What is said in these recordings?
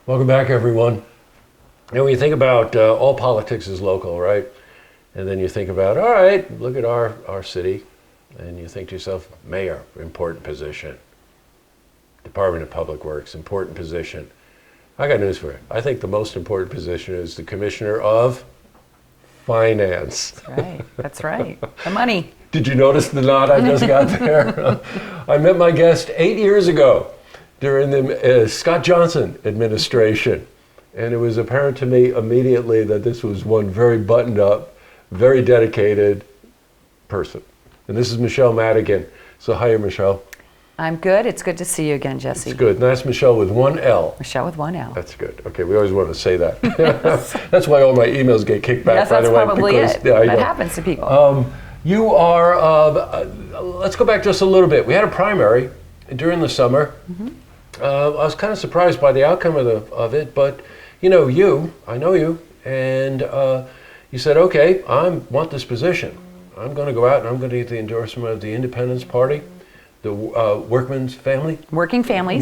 Welcome back, everyone. When you think about all politics is local, right? And then you think about, all right, look at our city, and you think to yourself, mayor, important position. Department of Public Works, important position. I got news for you. I think the most important position is the Commissioner of Finance. That's right. That's right. The money. Did you notice the nod I just got there? I met my guest 8 years ago during the Scott Johnson administration. And it was apparent to me immediately that this was one very buttoned up, very dedicated person. And this is Michele Madigan. So hi, Michele. I'm good. It's good to see you again, Jesse. It's good. And that's Michele with one L. Michele with one L. That's good. Okay, we always want to say that. That's why all my emails get kicked back, yes, by the way. That's probably it. Yeah, that happens to people. You are, let's go back just a little bit. We had a primary during the summer. Mm-hmm. I was kind of surprised by the outcome of it, but I know you, and you said, okay, I want this position. I'm going to go out and I'm going to get the endorsement of the Independence Party, the Working Families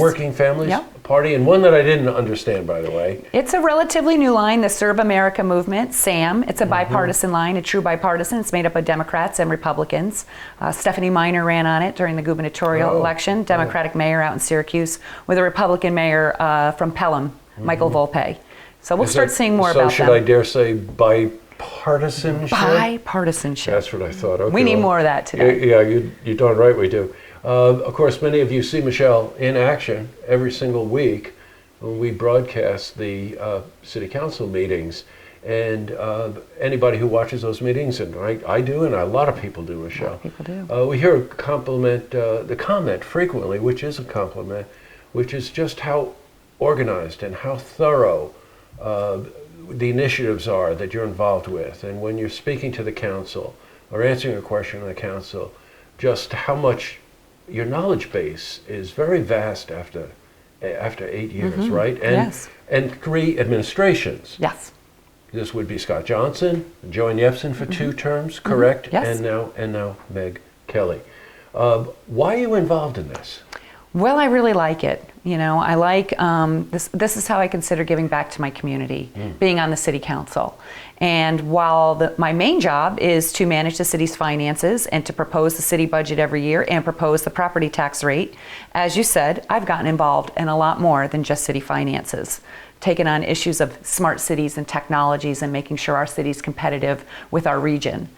Yep. Party, and one that I didn't understand, by the way. It's a relatively new line, the Serve America Movement, SAM. It's a bipartisan line, a true bipartisan. It's made up of Democrats and Republicans. Stephanie Miner ran on it during the gubernatorial election, Democratic mayor out in Syracuse, with a Republican mayor from Pelham, Michael Volpe. So we'll start seeing more about them. So should I dare say bipartisanship? Bipartisanship. That's what I thought. Okay, we need more of that today. Yeah, you're darn right we do. Of course, many of you see Michele in action every single week when we broadcast the city council meetings. And anybody who watches those meetings, and I do, and a lot of people do, Michele. A lot of people do. We hear the comment frequently, which is a compliment, which is just how organized and how thorough the initiatives are that you're involved with. And when you're speaking to the council or answering a question on the council, just how much your knowledge base is very vast after 8 years, right? And, yes. And 3 administrations. Yes. This would be Scott Johnson, Joanne Yepsen for 2 terms, correct? Yes. And now Meg Kelly. Why are you involved in this? Well, I really like it. I like this. This is how I consider giving back to my community, being on the city council. And while my main job is to manage the city's finances and to propose the city budget every year and propose the property tax rate, as you said, I've gotten involved in a lot more than just city finances, taken on issues of smart cities and technologies and making sure our city's competitive with our region.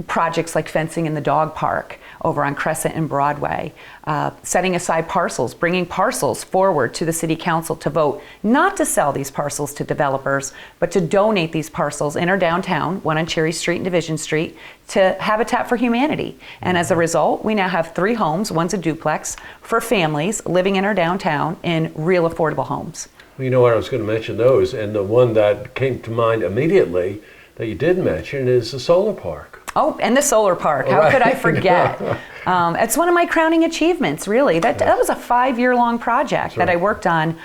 Projects like fencing in the dog park over on Crescent and Broadway, setting aside parcels, bringing parcels forward to the city council to vote, not to sell these parcels to developers, but to donate these parcels in our downtown, one on Cherry Street and Division Street, to Habitat for Humanity. And as a result, we now have 3 homes, one's a duplex, for families living in our downtown in real affordable homes. Well, you know what, I was going to mention those, and the one that came to mind immediately that you did mention is the solar park. Oh, and the solar park. How could I forget? It's one of my crowning achievements, really. That was a 5-year-long project that I worked on.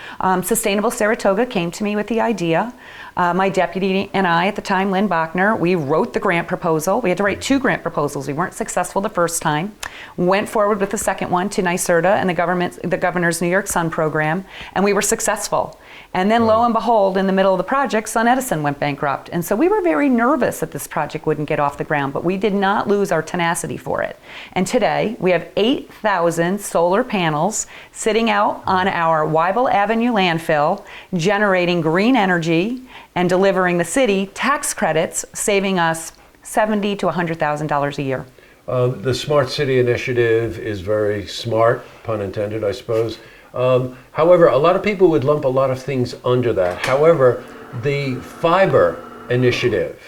Sustainable Saratoga came to me with the idea. My deputy and I at the time, Lynn Bachner, we wrote the grant proposal. We had to write 2 grant proposals. We weren't successful the first time. Went forward with the second one to NYSERDA and the governor's New York Sun program, and we were successful. And then lo and behold, in the middle of the project, Sun Edison went bankrupt. And so we were very nervous that this project wouldn't get off the ground, but we did not lose our tenacity for it. And today, we have 8,000 solar panels sitting out on our Weibel Avenue landfill, generating green energy and delivering the city tax credits, saving us $70,000 to $100,000 a year. The Smart City Initiative is very smart, pun intended, I suppose. However, a lot of people would lump a lot of things under that. However, the fiber initiative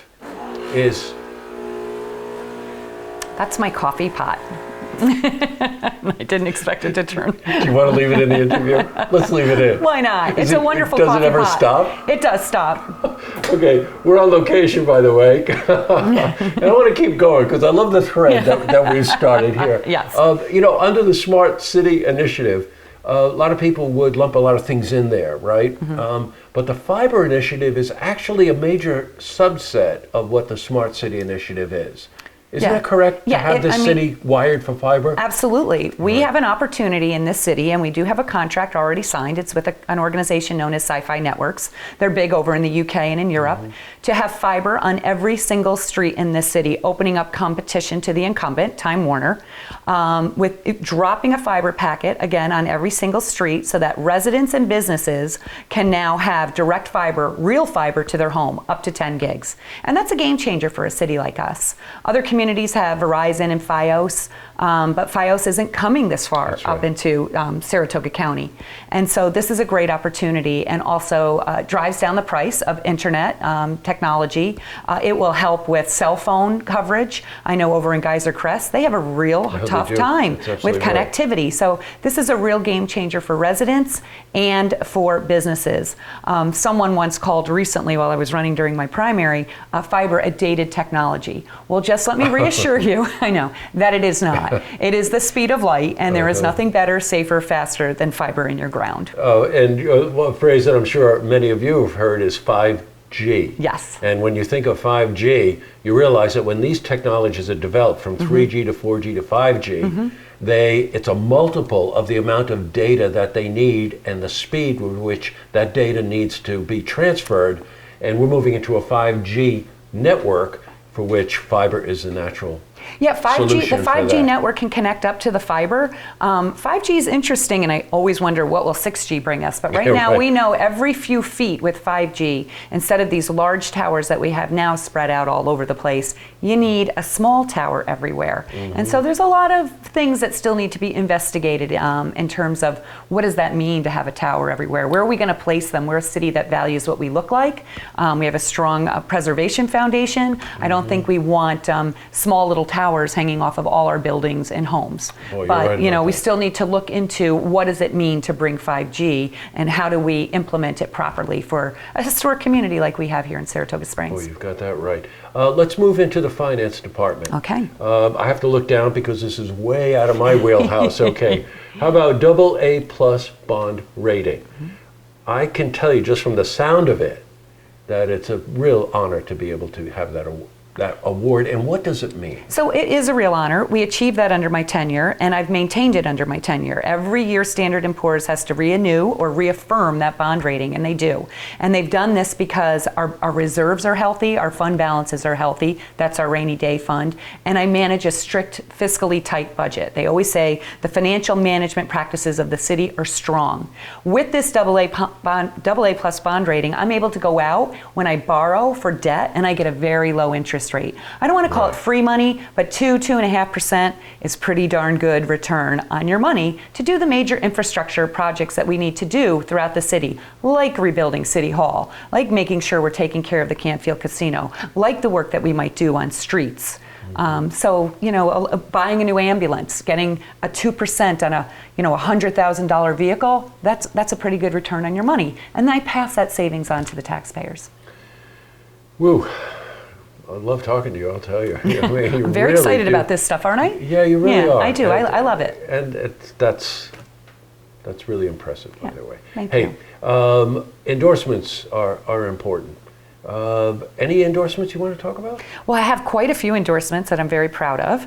is... That's my coffee pot. I didn't expect it to turn. Do you want to leave it in the interview? Let's leave it in. Why not? It's a wonderful coffee pot. Does it ever stop? It does stop. Okay, we're on location, by the way. And I want to keep going because I love the thread that we've started here. Yes. Under the Smart City Initiative, a lot of people would lump a lot of things in there, right? But the fiber initiative is actually a major subset of what the Smart City Initiative is. Isn't that correct? Yeah, to have this city wired for fiber? Absolutely. We have an opportunity in this city, and we do have a contract already signed. It's with an organization known as Sci-Fi Networks. They're big over in the UK and in Europe. To have fiber on every single street in this city, opening up competition to the incumbent, Time Warner, with dropping a fiber packet, again, on every single street so that residents and businesses can now have direct fiber, real fiber to their home, up to 10 gigs. And that's a game changer for a city like us. Other communities have Verizon and Fios, but Fios isn't coming this far up into Saratoga County. And so this is a great opportunity, and also drives down the price of internet technology. It will help with cell phone coverage. I know over in Geyser Crest, they have a real tough time with connectivity. Right. So this is a real game changer for residents and for businesses. Someone once called recently while I was running during my primary, fiber a dated technology. Well, just let me reassure you, I know, that it is not. It is the speed of light, and there is nothing better, safer, faster than fiber in your ground. Oh, and one phrase that I'm sure many of you have heard is 5G. Yes. And when you think of 5G, you realize that when these technologies are developed from 3G to 4G to 5G, it's a multiple of the amount of data that they need and the speed with which that data needs to be transferred. And we're moving into a 5G network for which fiber is the natural Yeah, 5G, the 5G that. network can connect up to the fiber. 5G is interesting, and I always wonder what will 6G bring us. But right now we know every few feet with 5G, instead of these large towers that we have now spread out all over the place, you need a small tower everywhere. And so there's a lot of things that still need to be investigated in terms of what does that mean to have a tower everywhere? Where are we going to place them? We're a city that values what we look like. We have a strong preservation foundation. I don't think we want small little towers hanging off of all our buildings and homes. Boy, but you know, we still need to look into what does it mean to bring 5G and how do we implement it properly for a historic community like we have here in Saratoga Springs. Oh, you've got that right. Let's move into the finance department. Okay. I have to look down because this is way out of my wheelhouse. Okay. How about AA+ bond rating? I can tell you just from the sound of it that it's a real honor to be able to have that award. And what does it mean? So it is a real honor. We achieved that under my tenure, and I've maintained it under my tenure. Every year Standard & Poor's has to renew or reaffirm that bond rating, and they do. And they've done this because our reserves are healthy, our fund balances are healthy. That's our rainy day fund. And I manage a strict, fiscally tight budget. They always say the financial management practices of the city are strong. With this AA+ bond rating, I'm able to go out when I borrow for debt, and I get a very low interest rate. I don't want to call it free money, but 2.5% is pretty darn good return on your money to do the major infrastructure projects that we need to do throughout the city, like rebuilding City Hall, like making sure we're taking care of the Campfield Casino, like the work that we might do on streets. So, you know, buying a new ambulance, getting a 2% on a, you know, $100,000 vehicle, that's a pretty good return on your money. And then I pass that savings on to the taxpayers. Woo. I love talking to you, I'll tell you. I mean, I'm very excited about this stuff, aren't I? Yeah, you really are. I do. I love it. And that's really impressive, by the way. Thank you. Endorsements are important. Any endorsements you want to talk about? Well, I have quite a few endorsements that I'm very proud of.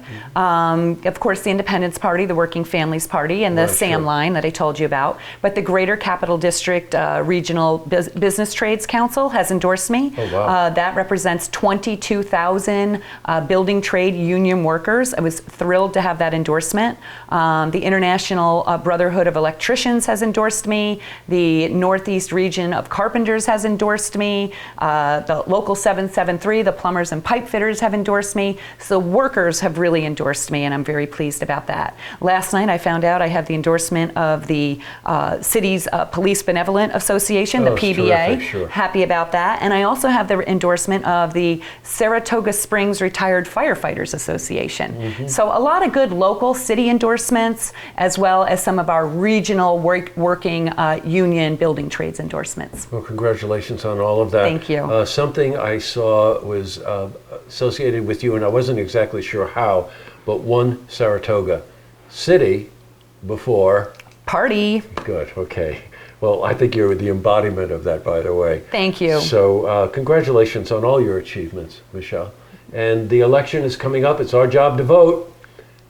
Of course, the Independence Party, the Working Families Party, and the SAM line that I told you about. But the Greater Capital District Regional Business Trades Council has endorsed me. Oh, wow. That represents 22,000 building trade union workers. I was thrilled to have that endorsement. The International Brotherhood of Electricians has endorsed me. The Northeast Region of Carpenters has endorsed me. The Local 773, the plumbers and pipe fitters have endorsed me. So workers have really endorsed me, and I'm very pleased about that. Last night I found out I have the endorsement of the city's Police Benevolent Association, the PBA. Terrific, sure. Happy about that. And I also have the endorsement of the Saratoga Springs Retired Firefighters Association. So a lot of good local city endorsements, as well as some of our regional working union building trades endorsements. Well, congratulations on all of that. Thank you. Something I saw was associated with you, and I wasn't exactly sure how, but one Saratoga city before. Party. Good, okay. Well, I think you're the embodiment of that, by the way. Thank you. So congratulations on all your achievements, Michele. And the election is coming up. It's our job to vote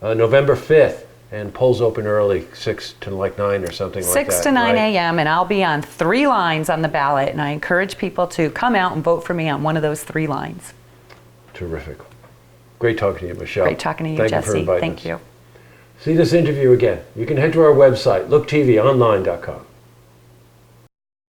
November 5th. And polls open early, 6 to like 9 or something like that. 6 to 9 right? a.m. and I'll be on 3 lines on the ballot, and I encourage people to come out and vote for me on one of those 3 lines. Terrific. Great talking to you, Michele. Great talking to you, Thank you for Jesse. inviting Thank us. you. See this interview again. You can head to our website, looktvonline.com.